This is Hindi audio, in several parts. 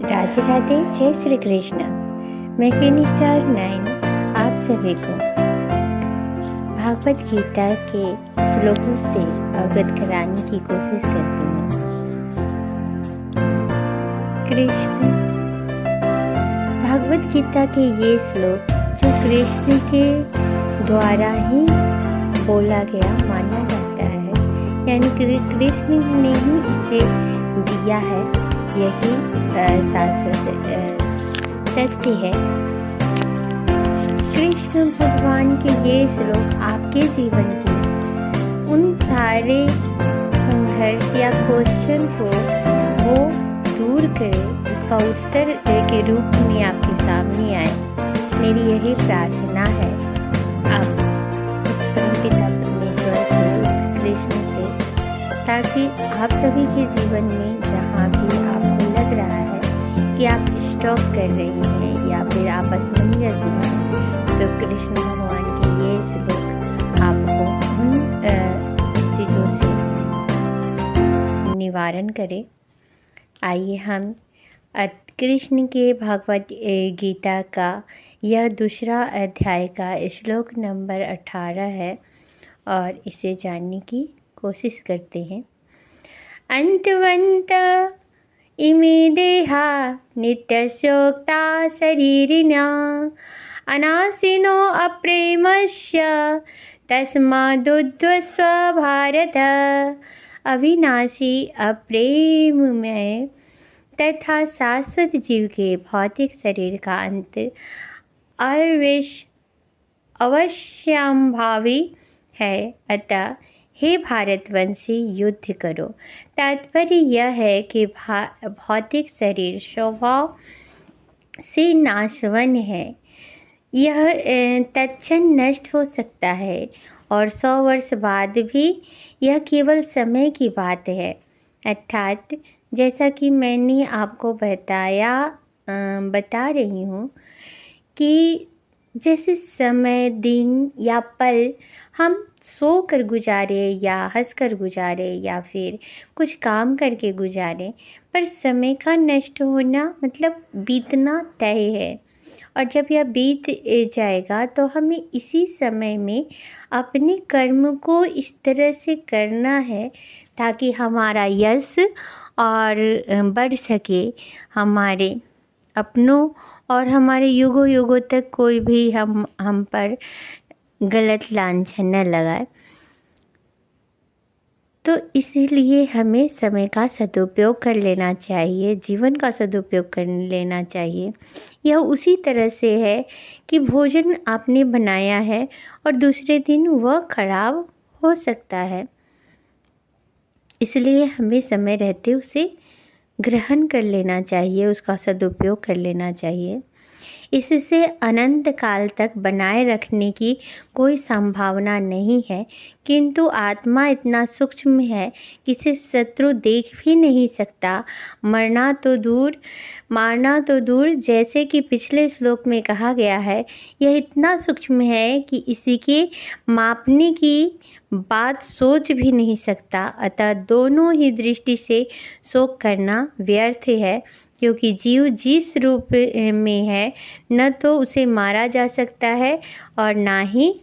राधे राधे, जय श्री कृष्ण। मैं क्वीन स्टार 9 आप सभी को भागवत गीता के श्लोकों से अवगत कराने की कोशिश करती हूँ। कृष्ण भागवत गीता के ये श्लोक जो कृष्ण के द्वारा ही बोला गया माना जाता है, यानी कृष्ण ने ही इसे दिया है, यही शाश्वत सत्य है। कृष्ण भगवान के ये श्लोक आपके जीवन के उन सारे संघर्ष या क्वेश्चन को वो दूर करे, उसका उत्तर के रूप में आपके सामने आए। मेरी यही प्रार्थना है आप परमपिता परमेश्वर से, कृष्ण से, ताकि आप सभी के जीवन में जहाँ भी आपको लग रहा है कि आप स्टॉप कर रहे हैं या फिर आप असमंजस हैं, तो कृष्ण भगवान के ये श्लोक आपको उन चीज़ों से निवारण करे। आइए हम कृष्ण के भागवत गीता का यह दूसरा अध्याय का श्लोक नंबर 18 है और इसे जानने की कोशिश करते हैं। अंतवंत इमे देहा नित्यस्योक्ता शरीरिणा अनाशिनो अप्रेमस्य तस्मादुद्धस्व भारत। अविनाशी अप्रेममय तथा शाश्वत जीव के भौतिक शरीर का अंत अवश्यंभावी है, अतः हे भारतवंशी युद्ध करो। तात्पर्य यह है कि भौतिक शरीर स्वभाव से नाशवान है, यह तत्क्षण नष्ट हो सकता है और 100 वर्ष बाद भी यह केवल समय की बात है। अर्थात जैसा कि मैंने आपको बता रही हूँ कि जैसे समय, दिन या पल हम सो कर गुजारे या हंस कर गुजारे या फिर कुछ काम करके गुजारे, पर समय का नष्ट होना मतलब बीतना तय है। और जब यह बीत जाएगा तो हमें इसी समय में अपने कर्म को इस तरह से करना है ताकि हमारा यश और बढ़ सके, हमारे अपनों और हमारे युगों युगों तक कोई भी हम पर गलत लांछन न लगाए। तो इसीलिए हमें समय का सदुपयोग कर लेना चाहिए, जीवन का सदुपयोग कर लेना चाहिए। यह उसी तरह से है कि भोजन आपने बनाया है और दूसरे दिन वह खराब हो सकता है, इसलिए हमें समय रहते उसे ग्रहण कर लेना चाहिए, उसका सदुपयोग कर लेना चाहिए। इससे अनंत काल तक बनाए रखने की कोई संभावना नहीं है, किंतु आत्मा इतना सूक्ष्म है कि इसे शत्रु देख भी नहीं सकता, मारना तो दूर, जैसे कि पिछले श्लोक में कहा गया है। यह इतना सूक्ष्म है कि इसी के मापने की बात सोच भी नहीं सकता, अतः दोनों ही दृष्टि से शोक करना व्यर्थ है, क्योंकि जीव जिस रूप में है न तो उसे मारा जा सकता है और ना ही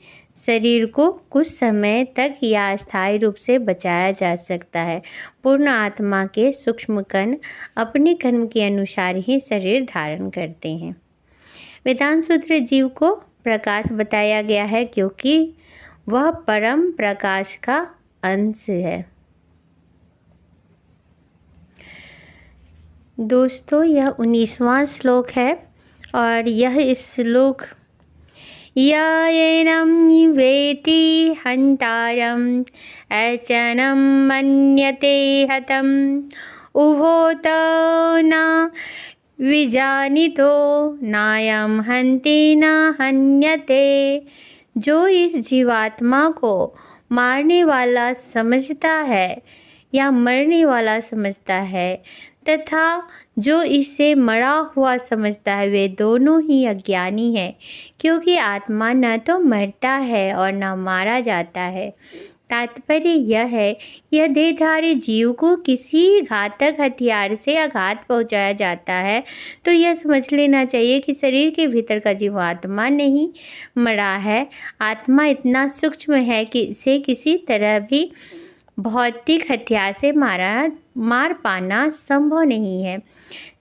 शरीर को कुछ समय तक या अस्थायी रूप से बचाया जा सकता है। पूर्ण आत्मा के सूक्ष्म कण अपने कर्म के अनुसार ही शरीर धारण करते हैं। वेदांत सूत्र जीव को प्रकाश बताया गया है क्योंकि वह परम प्रकाश का अंश है। दोस्तों, यह 19वां श्लोक है और यह श्लोक येनं वेति हन्तारं अचनं मन्यते हतम् उभोत न विजानितो नायं हन्ति न हन्यते। जो इस जीवात्मा को मारने वाला समझता है या मरने वाला समझता है तथा जो इसे मरा हुआ समझता है, वे दोनों ही अज्ञानी हैं, क्योंकि आत्मा न तो मरता है और न मारा जाता है। तात्पर्य यह है कि यह देहधारी जीव को किसी घातक हथियार से आघात पहुंचाया जाता है तो यह समझ लेना चाहिए कि शरीर के भीतर का जीव आत्मा नहीं मरा है। आत्मा इतना सूक्ष्म है कि इसे किसी तरह भी भौतिक हथियार से मार पाना संभव नहीं है।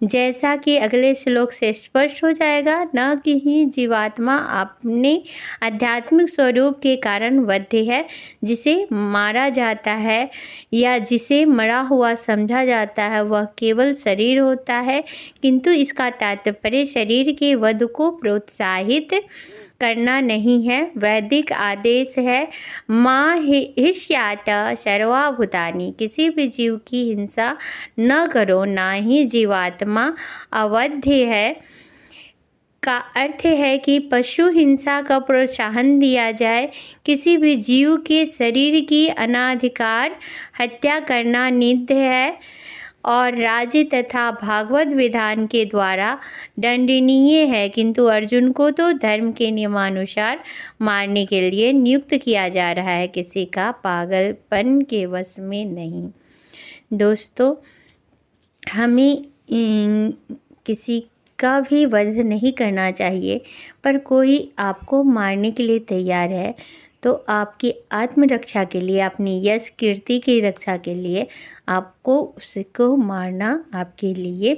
जैसा कि अगले श्लोक से स्पष्ट हो जाएगा, न कि ही जीवात्मा अपने आध्यात्मिक स्वरूप के कारण बद्ध है। जिसे मारा जाता है या जिसे मरा हुआ समझा जाता है वह केवल शरीर होता है, किंतु इसका तात्पर्य शरीर के वध को प्रोत्साहित करना नहीं है। वैदिक आदेश है मां हिष्यात सर्वभूतानि, किसी भी जीव की हिंसा न करो, ना ही जीवात्मा अवध्य है। का अर्थ है कि पशु हिंसा का प्रोत्साहन दिया जाए, किसी भी जीव के शरीर की अनाधिकार हत्या करना निंद्य है और राज्य तथा भागवत विधान के द्वारा दंडनीय है, किंतु अर्जुन को तो धर्म के नियमानुसार मारने के लिए नियुक्त किया जा रहा है, किसी का पागलपन के वश में नहीं। दोस्तों, हमें किसी का भी वध नहीं करना चाहिए, पर कोई आपको मारने के लिए तैयार है तो आपकी आत्मरक्षा के लिए, अपनी यश कीर्ति की रक्षा के लिए आपको उसको मारना आपके लिए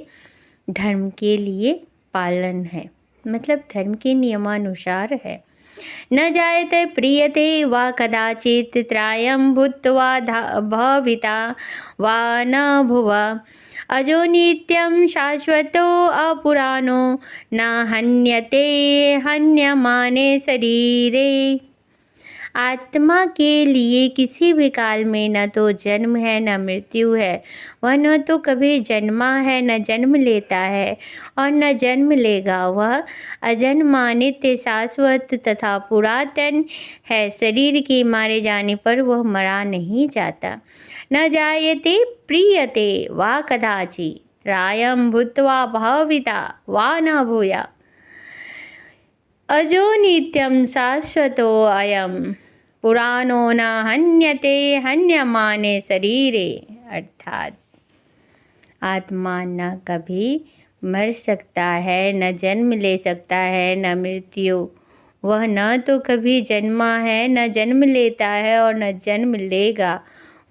धर्म के लिए पालन है, मतलब धर्म के नियमानुसार है। न जायते प्रीयते वा कदाचित् त्रायं भूत्वा भविता वा न भुवा अजो नित्यं शाश्वतो अपुराणो न हन्यते हन्यमाने शरीरे। आत्मा के लिए किसी भी काल में न तो जन्म है न मृत्यु है। वह न तो कभी जन्मा है न जन्म लेता है और न जन्म लेगा। वह अजन्मा नित्य शाश्वत तथा पुरातन है। शरीर के मारे जाने पर वह मरा नहीं जाता। न जायते प्रीयते वा कदाचित् त्रायं भूत्वा भविता वा न भूया अजो नित्यं शाश्वतो अयं पुराणो न हन्यते हन्यमाने शरीरे। अर्थात आत्मा न कभी मर सकता है, न जन्म ले सकता है, न मृत्यु। वह न तो कभी जन्मा है, न जन्म लेता है और न जन्म लेगा।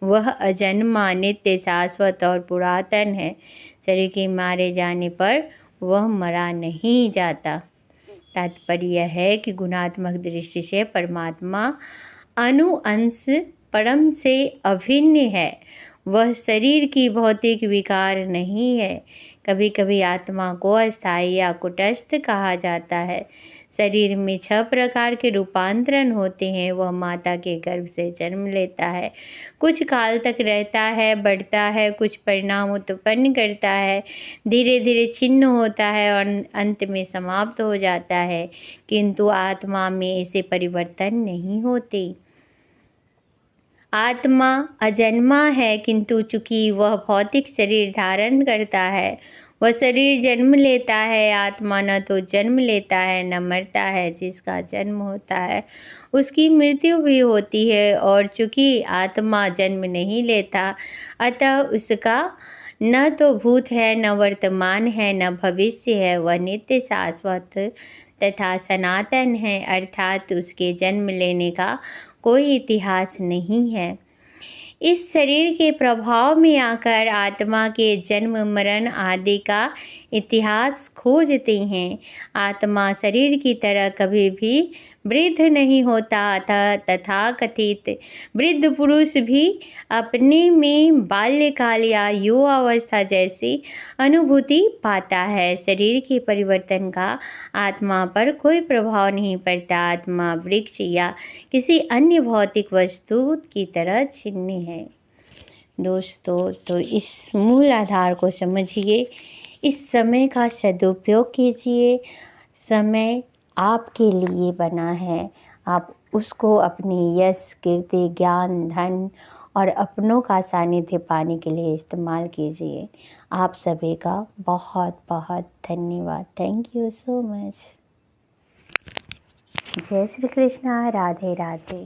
वह अजन्मा नित्य शाश्वत और पुरातन है। शरीर के मारे जाने पर वह मरा नहीं जाता। तात्पर्य है कि गुणात्मक दृष्टि से परमात्मा अनुअंश परम से अभिन्न है। वह शरीर की भौतिक विकार नहीं है। कभी कभी आत्मा को अस्थायी या कुटस्थ कहा जाता है। शरीर में 6 प्रकार के रूपांतरण होते हैं। वह माता के गर्भ से जन्म लेता है, कुछ काल तक रहता है, बढ़ता है, कुछ परिणाम उत्पन्न करता है, धीरे धीरे छिन्न होता है और अंत में समाप्त हो जाता है, किंतु आत्मा में ऐसे परिवर्तन नहीं होते। आत्मा अजन्मा है, किंतु चूंकि वह भौतिक शरीर धारण करता है, वह शरीर जन्म लेता है। आत्मा न तो जन्म लेता है न मरता है। जिसका जन्म होता है उसकी मृत्यु भी होती है, और चूंकि आत्मा जन्म नहीं लेता, अतः उसका न तो भूत है, न वर्तमान है, न भविष्य है। वह नित्य शाश्वत तथा सनातन है, अर्थात उसके जन्म लेने का कोई इतिहास नहीं है। इस शरीर के प्रभाव में आकर आत्मा के जन्म मरण आदि का इतिहास खोजते हैं। आत्मा शरीर की तरह कभी भी वृद्ध नहीं होता, अतः तथाकथित वृद्ध पुरुष भी अपने में बाल्यकाल या युवा अवस्था जैसी अनुभूति पाता है। शरीर के परिवर्तन का आत्मा पर कोई प्रभाव नहीं पड़ता। आत्मा वृक्ष या किसी अन्य भौतिक वस्तु की तरह छिन्न है। दोस्तों, तो इस मूल आधार को समझिए, इस समय का सदुपयोग कीजिए। समय आपके लिए बना है, आप उसको अपनी यश, कीर्ति, ज्ञान, धन और अपनों का सानिध्य पाने के लिए इस्तेमाल कीजिए। आप सभी का बहुत बहुत धन्यवाद। Thank you so much. जय श्री कृष्णा। राधे राधे।